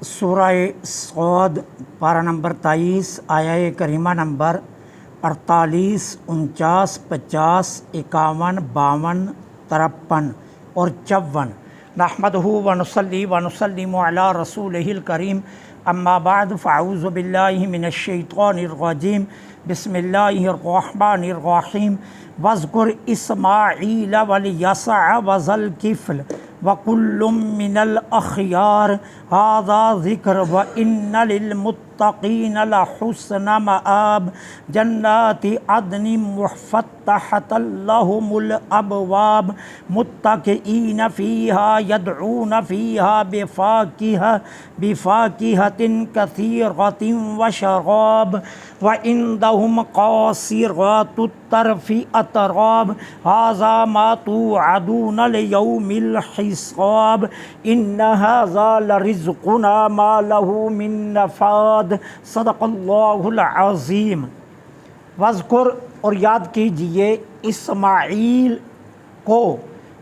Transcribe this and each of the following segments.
सूरह सौद पारा नंबर 23 आया करीमा नंबर 48, 49, 50, 51, 52, 53 और 54। नहमदहु व नुसल्ली व नुसल्लिमु अला रसूलिहिल करीम, अम्मा बाद फ़अऊज़ु बिल्लाहि मिनश्शैतानिर रजीम, बिस्मिल्लाहिर रहमानिर रहीम। वज़्कुर इस्माईल वल यसअ व ज़ल किफ़्ल व कुल्लुम मिनल अख़यार हाज़ा ज़िक्र व इन्न लिल मुत्तक़ीन लहुस्न मआब जन्नाति अदनि मुफ़त्तहतल लहुमुल अबवाब मुत्तक़ीन फ़ीहा यदऊन फ़ीहा बिफ़ाकिहतिन कसीरतिन व शराब व इंदहुम क़ासिरातुत तरफ़ि अतराब हाज़ा मा तुअदून लियौमिल हिसाब इन्न हाज़ा लरिज़्क़ुना मा लहू मिन नफ़ाद। सदक़ल्लाहुल अज़ीम। वज़्कुर और याद कीजिए इस्माईल को,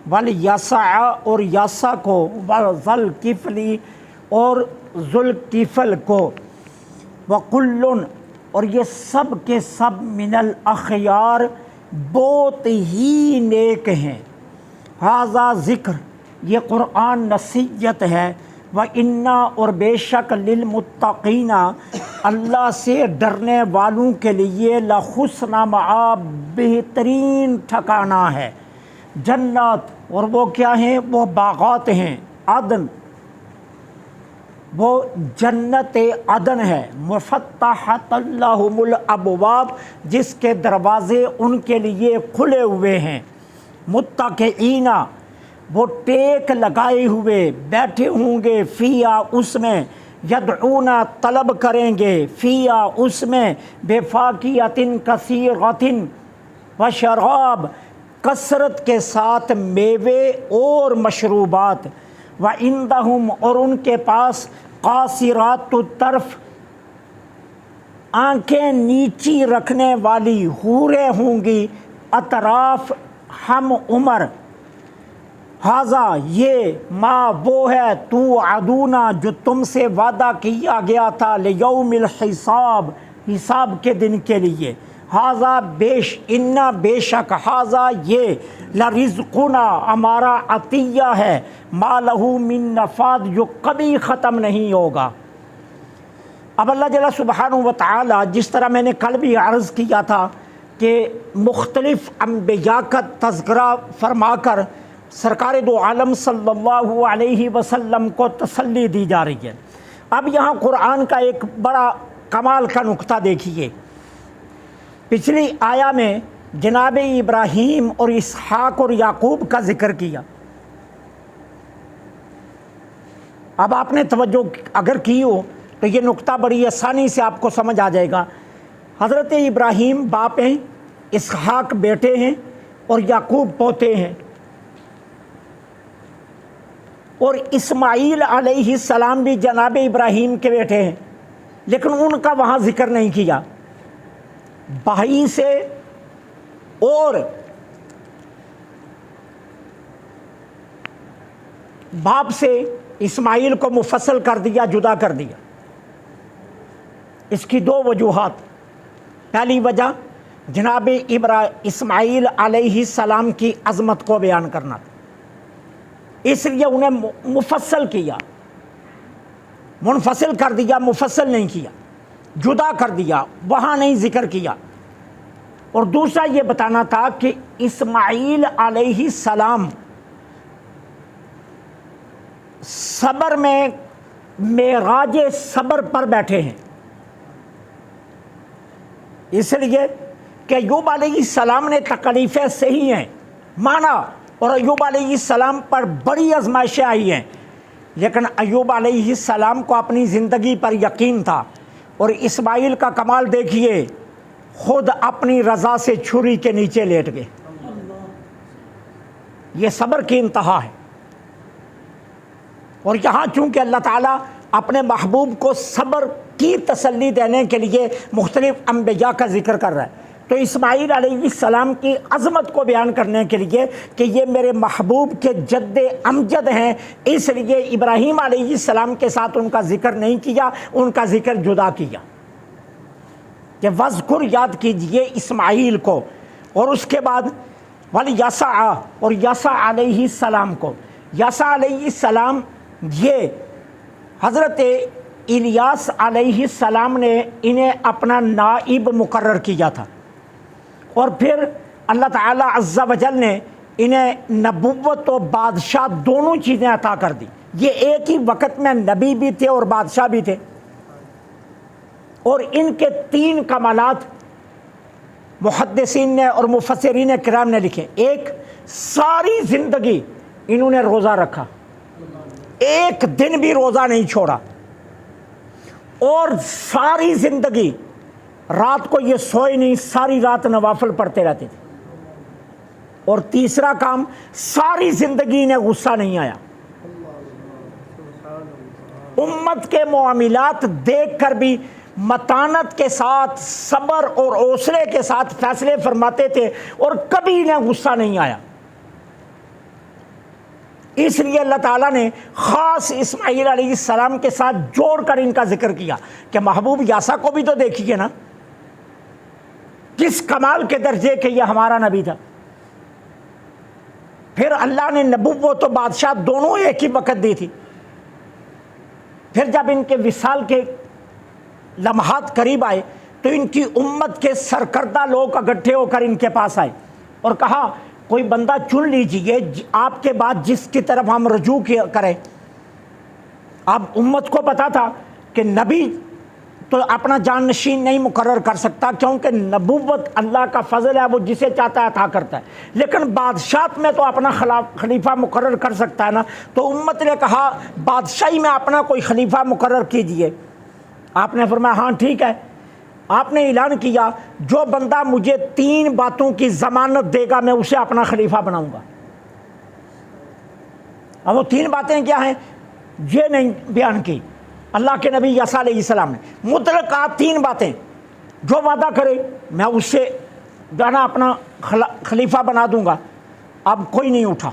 वल यसअ और यसा को, वल ज़ल किफ़ली और ज़ुल्किफ़ल को, व कुल्लुन और ये सब के सब मिनल अख़यार बहुत ही नेक हैं। हाज़ा ज़िक्र ये क़ुरआन नसीहत है। व इन्ना और बेशक लिल मुत्तक़ीना अल्लाह से डरने वालों के लिए लहुस्न मआब बेहतरीन ठिकाना है। जन्नत और वो क्या हैं, वो बाग़ात हैं। अदन वो जन्नत अदन है। मुफ़त्तहतल लहुमुल अबवाब जिसके दरवाज़े उनके लिए खुले हुए हैं। मुत्तक़ीना वो टेक लगाए हुए बैठे होंगे, फ़िया उसमें, यदऊना तलब करेंगे, फ़िया उसमें, बेफ़ाकिहतिन कसीरतिन व शराब कसरत के साथ मेवे और मशरूबात, व इंदहुम और उनके पास क़ासिरातुत तर्फ़ आँखें नीची रखने वाली हूरें होंगी, अतराफ़ हम उमर। हाज़ा ये माँ वो है तू अदूना जो तुमसे वादा किया गया था, लियौमिल हिसाब हिसाब के दिन के लिए। हाज़ा इन्ना बेशक हाज़ा ये लरिज़्क़ुना हमारा अतिया है, मा लहू मिन नफ़ाद जो कभी ख़त्म नहीं होगा। अब अल्लाह जल्ल सुब्हानहु व तआला जिस तरह मैंने कल भी अर्ज़ किया था कि मुख्तलिफ़ अंबिया का तज़किरा फरमाकर सरकार दो आलम सल्लल्लाहु अलैहि वसल्लम को तसल्ली दी जा रही है। अब यहाँ कुरान का एक बड़ा कमाल का नुक्ता देखिए। पिछली आया में जनाब इब्राहीम और इसहाक और याकूब का जिक्र किया। अब आपने तवज्जो अगर की हो तो ये नुक्ता बड़ी आसानी से आपको समझ आ जाएगा। हज़रत इब्राहीम बाप हैं, इसहाक बेटे हैं और याकूब पोते हैं, और इस्माईल अलैहिस्सलाम भी जनाब इब्राहीम के बेटे हैं, लेकिन उनका वहाँ जिक्र नहीं किया। भाई से और बाप से इस्माईल को मुफस्सल कर दिया, जुदा कर दिया। इसकी दो वजूहात। पहली वजह जनाब इस्माईल अलैहिस्सलाम की अज़मत को बयान करना था, इसलिए उन्हें मुफस्सल किया, मुनफसिल कर दिया, मुफस्सल नहीं किया, जुदा कर दिया, वहाँ नहीं जिक्र किया। और दूसरा ये बताना था कि इस्माईल अलैहिस्सलाम सब्र में मेराज सब्र पर बैठे हैं, इसलिए कि अय्यूब अलैहिस्सलाम ने तकलीफ़ें सही हैं माना, और अय्यूब अलैहिस्सलाम पर बड़ी आजमाइशें आई हैं, लेकिन अय्यूब अलैहिस्सलाम को अपनी ज़िंदगी पर यकीन था। और इस्माईल का कमाल देखिए, खुद अपनी रज़ा से छुरी के नीचे लेट गए। ये सब्र की इंतहा है। और यहाँ चूँकि अल्लाह ताला अपने महबूब को सब्र की तसल्ली देने के लिए मुख्तलिफ़ अंबिया का जिक्र कर रहा है, तो इस्माईल अलैहिस्सलाम की अज़मत को बयान करने के लिए कि ये मेरे महबूब के जद्दे अमजद हैं, इसलिए इब्राहीम अलैहिस्सलाम के साथ उनका ज़िक्र नहीं किया, उनका ज़िक्र जुदा किया कि वज़कुर, याद कीजिए इस्माईल को। और उसके बाद वल यसा, और यसा अलैहिस्सलाम को। यसा अलैहिस्सलाम ये हज़रत इलियास अलैहिस्सलाम ने इन्हें अपना नाइब मुकर्रर किया था, और फिर अल्लाह ताला अज़्ज़ा वजल ने इन्हें नबुव्वत और बादशाह दोनों चीज़ें अता कर दी। ये एक ही वक़्त में नबी भी थे और बादशाह भी थे। और इनके 3 कमालात मुहद्दिसीन ने और मुफस्सिरीन किराम ने लिखे। एक, सारी ज़िंदगी इन्होंने रोज़ा रखा, एक दिन भी रोज़ा नहीं छोड़ा, और सारी ज़िंदगी रात को ये सोए नहीं, सारी रात नवाफिल पढ़ते रहते थे। और तीसरा काम, सारी ज़िंदगी इन्हें गुस्सा नहीं आया। उम्मत के मामलात देख कर भी मतानत के साथ, सब्र और हौसले के साथ फैसले फरमाते थे, और कभी इन्हें गुस्सा नहीं आया। इसलिए अल्लाह ताला ने ख़ास इस्माईल अलैहिस्सलाम के साथ जोड़कर इनका जिक्र किया कि महबूब यासा को भी तो देखिए ना, किस कमाल के दर्जे के ये हमारा नबी था। फिर अल्लाह ने नबुव्वत तो बादशाह दोनों एक ही वक़्त दी थी। फिर जब इनके विसाल के लम्हात करीब आए तो इनकी उम्मत के सरकर्दा लोग इकट्ठे होकर इनके पास आए और कहा, कोई बंदा चुन लीजिए आपके बाद जिसकी तरफ हम रजू करें। अब उम्मत को पता था कि नबी तो अपना जाननशीन नहीं मुकर्रर कर सकता, क्योंकि नबुव्वत अल्लाह का फजल है, वो जिसे चाहता है अता करता है, लेकिन बादशाह में तो अपना खलीफा मुकर्रर कर सकता है ना। तो उम्मत ने कहा, बादशाही में अपना कोई खलीफा मुकर्रर कीजिए। आपने फरमाया हाँ ठीक है। आपने ऐलान किया, जो बंदा मुझे 3 बातों की ज़मानत देगा मैं उसे अपना खलीफा बनाऊंगा। अब वो 3 बातें क्या हैं ये नहीं बयान की अल्लाह के नबी यसा अलैहिस्सलाम ने। मुतलका 3 बातें, जो वादा करे मैं उससे जाना अपना खलीफा बना दूंगा। अब कोई नहीं उठा,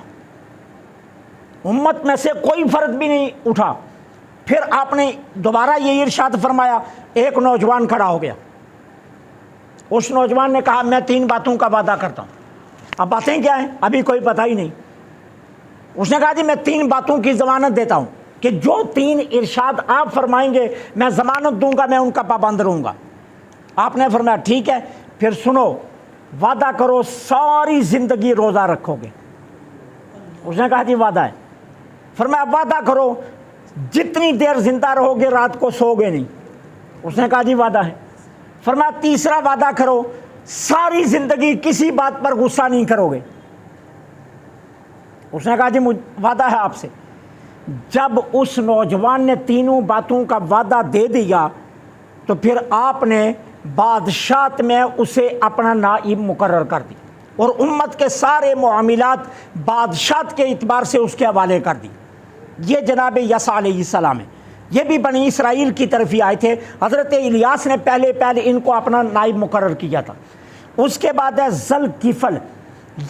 उम्मत में से कोई फ़र्द भी नहीं उठा। फिर आपने दोबारा ये इरशाद फरमाया, एक नौजवान खड़ा हो गया। उस नौजवान ने कहा, मैं 3 बातों का वादा करता हूँ। अब बातें क्या हैं अभी कोई पता ही नहीं। उसने कहा जी मैं 3 बातों की ज़मानत देता हूँ कि जो 3 इरशाद आप फरमाएंगे मैं ज़मानत दूंगा, मैं उनका पाबंद रहूँगा। आपने फरमाया ठीक है, फिर सुनो, वादा करो सारी ज़िंदगी रोज़ा रखोगे। उसने कहा जी वादा है। फरमाया वादा करो जितनी देर जिंदा रहोगे रात को सोओगे नहीं। उसने कहा जी वादा है। फरमाया तीसरा वादा करो सारी ज़िंदगी किसी बात पर गुस्सा नहीं करोगे। उसने कहा जी वादा है आपसे। जब उस नौजवान ने 3 बातों का वादा दे दिया तो फिर आपने बादशाह में उसे अपना नाइब मुकर्रर कर दी और उम्मत के सारे मामलात बादशाह के इतबार से उसके हवाले कर दी। ये जनाब यसा अलैहिस्सलाम है। ये भी बनी इसराइल की तरफ ही आए थे। हज़रत इलियास ने पहले इनको अपना नाइब मुकर्रर किया था। उसके बाद है ज़ुल्किफ़ल।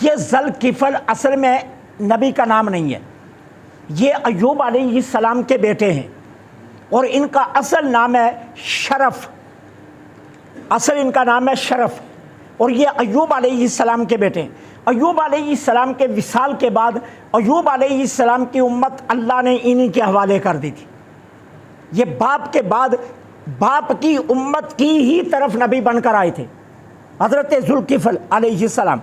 ये ज़ुल्किफ़ल असल में नबी का नाम नहीं है, ये अय्यूब अलैहिस्सलाम के बेटे हैं और इनका असल नाम है शरफ। असल इनका नाम है शरफ और ये अय्यूब अलैहिस्सलाम के बेटे हैं। अय्यूब अलैहिस्सलाम के विसाल के बाद अय्यूब अलैहिस्सलाम की उम्मत अल्लाह ने इन्हीं के हवाले कर दी थी। ये बाप के बाद बाप की उम्मत की ही तरफ नबी बनकर आए थे, हज़रत ज़ुल्किफ़ल अलैहिस्सलाम।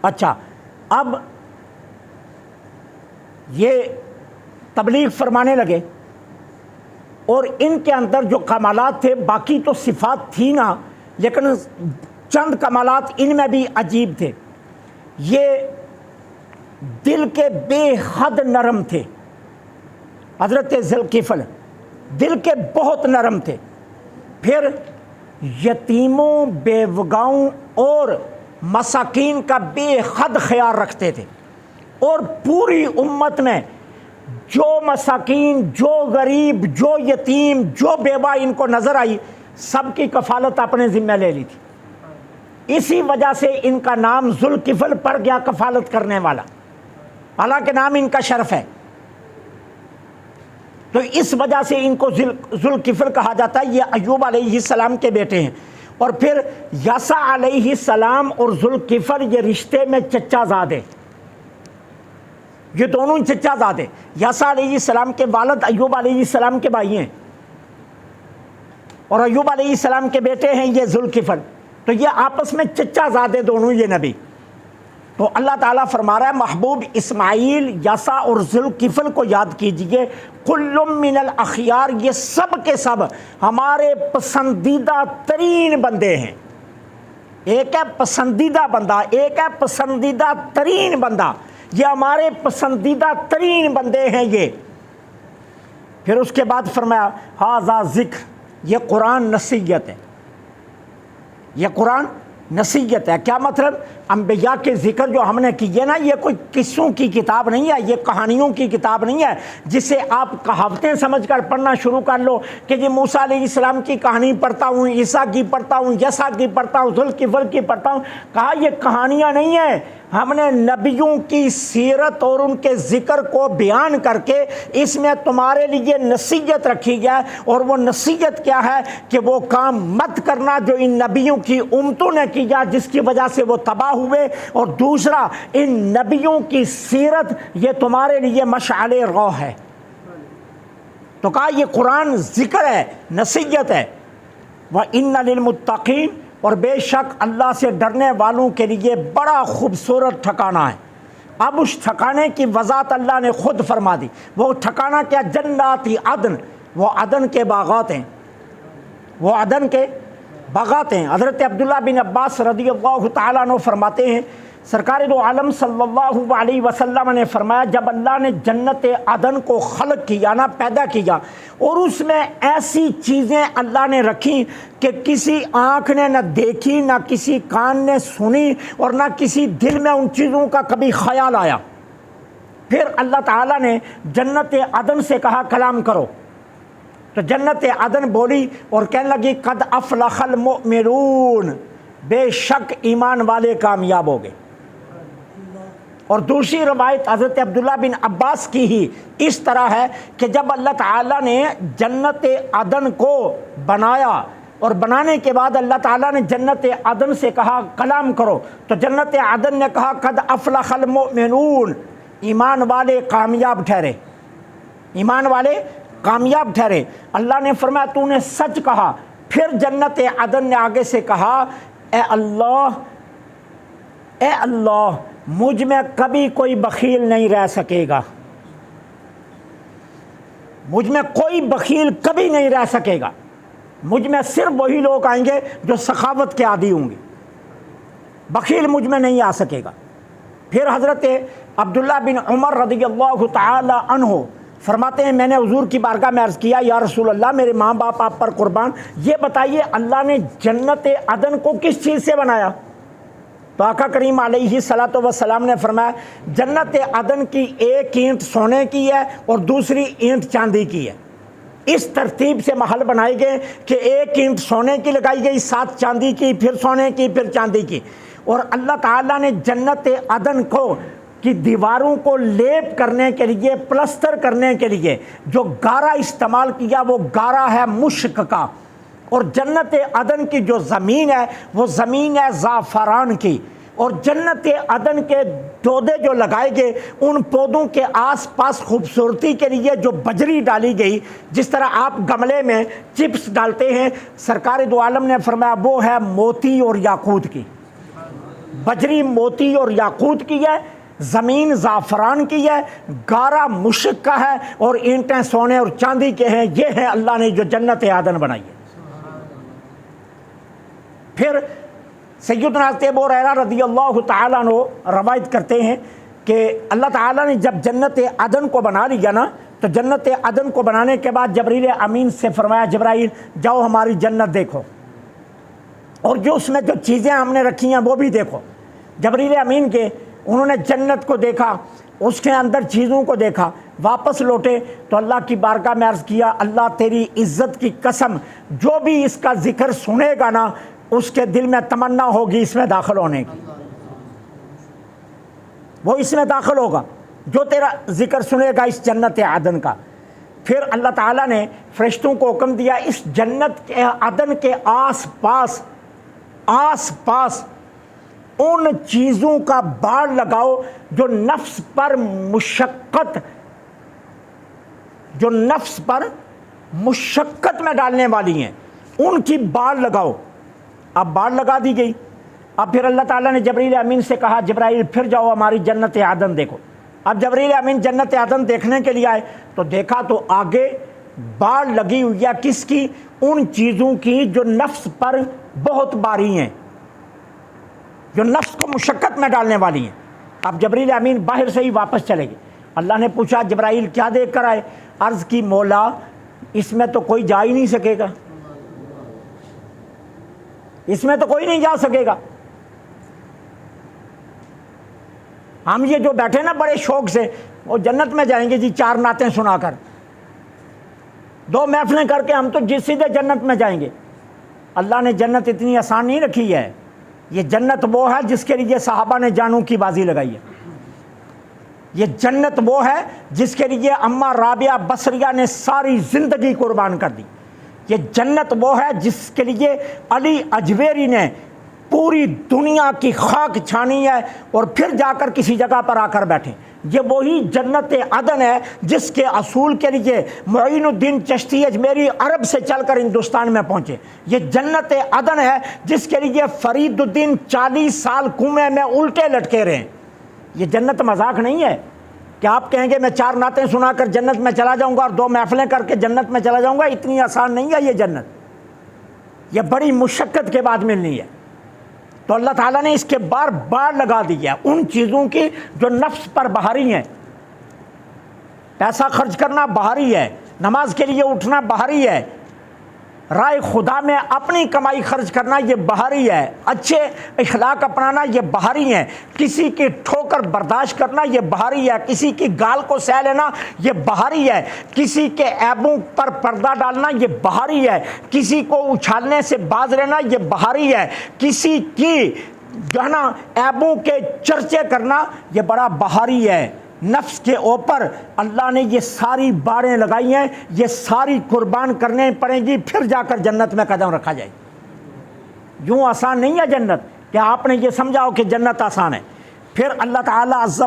अच्छा, अब ये तबलीग फरमाने लगे और इनके अंदर जो कमालात थे, बाकी तो सिफात थी ना, लेकिन चंद कमालात इनमें भी अजीब थे। ये दिल के बेहद नरम थे। हज़रत ज़ुल्किफ़ल दिल के बहुत नरम थे। फिर यतीमों, बेवगाओं और मसाकीन का बेहद ख्याल रखते थे और पूरी उम्मत में जो मसाकीन, जो गरीब, जो यतीम, जो बेवा इनको नज़र आई सबकी कफालत अपने ज़िम्मे ले ली थी। इसी वजह से इनका नाम ज़ुल्किफ़ल पड़ गया, कफालत करने वाला, हालांकि नाम इनका शरफ है। तो इस वजह से इनको ज़ुल्किफ़ल कहा जाता है। ये अय्यूब अलैहिस्सलाम के बेटे हैं। और फिर यसा अलैहिस्सलाम और ज़ुल्किफ़ल ये रिश्ते में चचाज़ादे, ये दोनों चचाज़ादे। यसा अलैहिस्सलाम के वालिद अय्यूब अलैहिस्सलाम के भाई हैं और अय्यूब अलैहिस्सलाम के बेटे हैं ये ज़ुल्किफ़ल। तो ये आपस में चचाज़ादे दोनों ये नबी। तो अल्लाह ताला फरमा रहा है महबूब इस्माइल, यसा और ज़ुल्किफ़ल को याद कीजिए, कुल्लुम मिनल अखियार, ये सब के सब हमारे पसंदीदा तरीन बंदे हैं। एक है पसंदीदा बंदा, एक है पसंदीदा तरीन बंदा। ये हमारे पसंदीदा तरीन बंदे हैं ये। फिर उसके बाद फरमाया हाज़ा ज़िक्र, ये कुरान नसीहत है, ये कुरान नसीहत है। क्या मतलब? अंबिया के ज़िक्र जो हमने किए ना, ये कोई किस्सों की किताब नहीं है, ये कहानियों की किताब नहीं है जिसे आप कहावतें समझकर पढ़ना शुरू कर लो कि जी मूसा अलैहिस्सलाम की कहानी पढ़ता हूँ, ईसा की पढ़ता हूँ, यसा की पढ़ता हूँ, ज़ुल्किफ़ल की पढ़ता हूँ। कहा ये कहानियाँ नहीं है, हमने नबियों की सीरत और उनके ज़िक्र को बयान करके इसमें तुम्हारे लिए नसीहत रखी है। और वो नसीहत क्या है कि वो काम मत करना जो इन नबियों की उम्मतों ने किया, जिसकी वजह से वो तबाह हुए। और दूसरा, इन नबियों की सीरत ये तुम्हारे लिए मशअले रौ है। तो कहा ये कुरान ज़िक्र है, नसीहत है। व इन्ना लिलमुत्तक़ीन, और बेशक अल्लाह से डरने वालों के लिए बड़ा खूबसूरत ठिकाना है। अब उस ठिकाने की वज़ात अल्लाह ने खुद फरमा दी। वो ठिकाना क्या? जन्नाती अदन, वो अदन के बागात हैं, वो अदन के बागात हैं। हज़रत अब्दुल्लाह बिन अब्बास रज़ियल्लाहु तआला अन्हु फरमाते हैं, सरकार दो आलम सल्लल्लाहु अलैहि वसल्लम ने फरमाया, जब अल्लाह ने जन्नत अदन को खलक किया ना, पैदा किया, और उसमें ऐसी चीज़ें अल्लाह ने रखी कि किसी आँख ने न देखी, ना किसी कान ने सुनी, और ना किसी दिल में उन चीज़ों का कभी ख्याल आया। फिर अल्लाह ताला ने जन्नत अदन से कहा कलाम करो। तो जन्नत अदन बोली और कहने लगी कद अफ़लहल मुमिनून, बेशक ईमान वाले कामयाब हो गए। और दूसरी रवायत हज़रत अब्दुल्ला बिन अब्बास की ही इस तरह है कि जब अल्लाह ताला ने जन्नत अदन को बनाया और बनाने के बाद अल्लाह ताला ने जन्नत अदन से कहा कलाम करो, तो जन्नत अदन ने कहा कद अफ़लहल मुमिनून, ईमान वाले कामयाब ठहरे, ईमान वाले कामयाब ठहरे। अल्लाह ने फरमाया तूने सच कहा। फिर जन्नत अदन ने आगे से कहा ए अल्लाह, ए अल्लाह, मुझ में कभी कोई बखील नहीं रह सकेगा, मुझ में कोई बखील कभी नहीं रह सकेगा। मुझ में सिर्फ वही लोग आएंगे जो सखावत के आदी होंगे, बखील मुझ में नहीं आ सकेगा। फिर हज़रत अब्दुल्ला बिन उमर रज़ियल्लाहु तआला अन्हु फरमाते हैं, मैंने हुजूर की बारगाह में अर्ज़ किया, या रसूल अल्लाह, मेरे माँ बाप आप पर कुर्बान, ये बताइए अल्लाह ने जन्नत अदन को किस चीज़ से बनाया? तो आका करीम अलैहिस्सलातु वस्सलाम ने फरमाया जन्नत अदन की एक ईंट सोने की है और दूसरी ईंट चांदी की है। इस तरतीब से महल बनाए गए कि एक ईंट सोने की लगाई गई, 7 चांदी की, फिर सोने की, फिर चांदी की। और अल्लाह ताला ने जन्नत अदन को की दीवारों को लेप करने के लिए, प्लस्तर करने के लिए जो गारा इस्तेमाल किया वो गारा है मुश्क का। और जन्नत अदन की जो ज़मीन है वो ज़मीन है ज़ाफ़रान की। और जन्नत अदन के पौधे जो लगाए गए, उन पौधों के आसपास खूबसूरती के लिए जो बजरी डाली गई, जिस तरह आप गमले में चिप्स डालते हैं, सरकार दो आलम ने फरमाया वो है मोती और याकूत की। बजरी मोती और याकूत की है, ज़मीन ज़ाफ़रान की है, गारा मुश्क का है, और ईंटें सोने और चांदी के हैं। ये है अल्लाह ने जो जन्नत अदन बनाई है। फिर सैयदना अबू हुरैरा रज़ियल्लाहु तआला अन्हु रवायत करते हैं कि अल्लाह ताला ने जब जन्नत अदन को बना लिया ना, तो जन्नत अदन को बनाने के बाद जबरील अमीन से फरमाया जबराइल जाओ हमारी जन्नत देखो, और जो उसमें जो चीज़ें हमने रखी हैं वो भी देखो। जबरील अमीन के उन्होंने जन्नत को देखा, उसके अंदर चीज़ों को देखा, वापस लौटे तो अल्लाह की बारगाह में अर्ज़ किया, अल्लाह तेरी इज़्ज़त की कसम, जो भी इसका ज़िक्र सुनेगा ना उसके दिल में तमन्ना होगी इसमें दाखिल होने की, वो इसमें दाखिल होगा जो तेरा ज़िक्र सुनेगा इस जन्नत आदन का। फिर अल्लाह ताला ने फरिश्तों को हुक्म दिया, इस जन्नत के आदन के आस पास उन चीज़ों का बाड़ लगाओ जो नफ्स पर मुशक्क़त में डालने वाली हैं, उनकी बाड़ लगाओ। अब बाड़ लगा दी गई। अब फिर अल्लाह ताला ने जबरील अमीन से कहा, जबराइल फिर जाओ हमारी जन्नत आदन देखो। अब जबरील अमीन जन्नत आदन देखने के लिए आए तो देखा तो आगे बाड़ लगी हुई है, किसकी? उन चीज़ों की जो नफ्स पर बहुत भारी हैं, जो नफ्स को मुशक्क़त में डालने वाली हैं। अब जबरील अमीन बाहर से ही वापस चले गए। अल्लाह ने पूछा, जबराइल क्या देख कर आए? अर्ज़ की, मौला इसमें तो कोई जा ही नहीं सकेगा, इसमें तो कोई नहीं जा सकेगा। हम ये जो बैठे ना बड़े शौक से, वो जन्नत में जाएंगे जी 4 नातें सुनाकर, 2 महफिलें करके हम तो जिस सीधे जन्नत में जाएंगे। अल्लाह ने जन्नत इतनी आसान नहीं रखी है। ये जन्नत वो है जिसके लिए सहाबा ने जानों की बाजी लगाई है। ये जन्नत वो है जिसके लिए अम्मा राबिया बसरिया ने सारी ज़िंदगी कुर्बान कर दी। ये जन्नत वो है जिसके लिए अली अजवेरी ने पूरी दुनिया की खाक छानी है और फिर जाकर किसी जगह पर आकर बैठे। ये वही जन्नत अदन है जिसके असूल के लिए मुईनुद्दीन चिश्ती अजमेरी अरब से चलकर हिंदुस्तान में पहुंचे। ये जन्नत अदन है जिसके लिए फरीदुद्दीन 40 साल कुएं में उल्टे लटके रहे। ये जन्नत मजाक नहीं है कि आप कहेंगे मैं 4 नातें सुनाकर जन्नत में चला जाऊंगा और 2 महफिलें करके जन्नत में चला जाऊंगा। इतनी आसान नहीं है ये जन्नत, ये बड़ी मुशक्क़त के बाद मिलनी है। तो अल्लाह ताला ने इसके बार लगा दी है उन चीज़ों की जो नफ्स पर बाहरी हैं। पैसा खर्च करना बाहरी है, नमाज के लिए उठना बाहरी है, राय खुदा में अपनी कमाई खर्च करना ये बाहरी है, अच्छे इखलाक अपनाना ये बाहरी है, किसी की ठोकर बर्दाश्त करना ये बाहरी है, किसी की गाल को सह लेना ये बाहरी है, किसी के ऐबों पर पर्दा डालना ये बाहरी है, किसी को उछालने से बाज रहना ये बाहरी है, किसी की जो है ना ऐबों के चर्चे करना ये बड़ा बाहरी है। नफ्स के ऊपर अल्लाह ने ये सारी बाड़ें लगाई हैं, ये सारी कुर्बान करने पड़ेंगी, फिर जाकर जन्नत में कदम रखा जाए। यूँ आसान नहीं है जन्नत कि आपने ये समझाओ कि जन्नत आसान है। फिर अल्लाह ताला अज़्ज़ा